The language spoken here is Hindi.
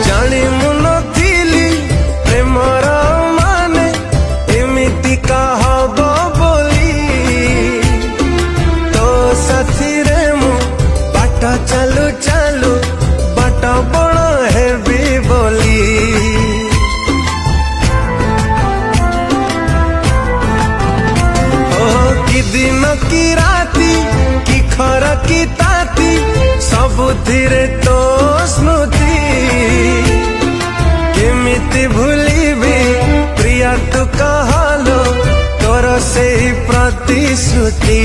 जानी मुनथिली प्रेमर माने एमिति कहब बोली तो साथी रे मु बाट चालू चालू बाट बड़ हेबी बोली कि दिन की राती कि खर की ताती सबुथिरे तो स्मृति केमिति भूलिबी प्रिया तू कहलो तोर से प्रतिश्रुति।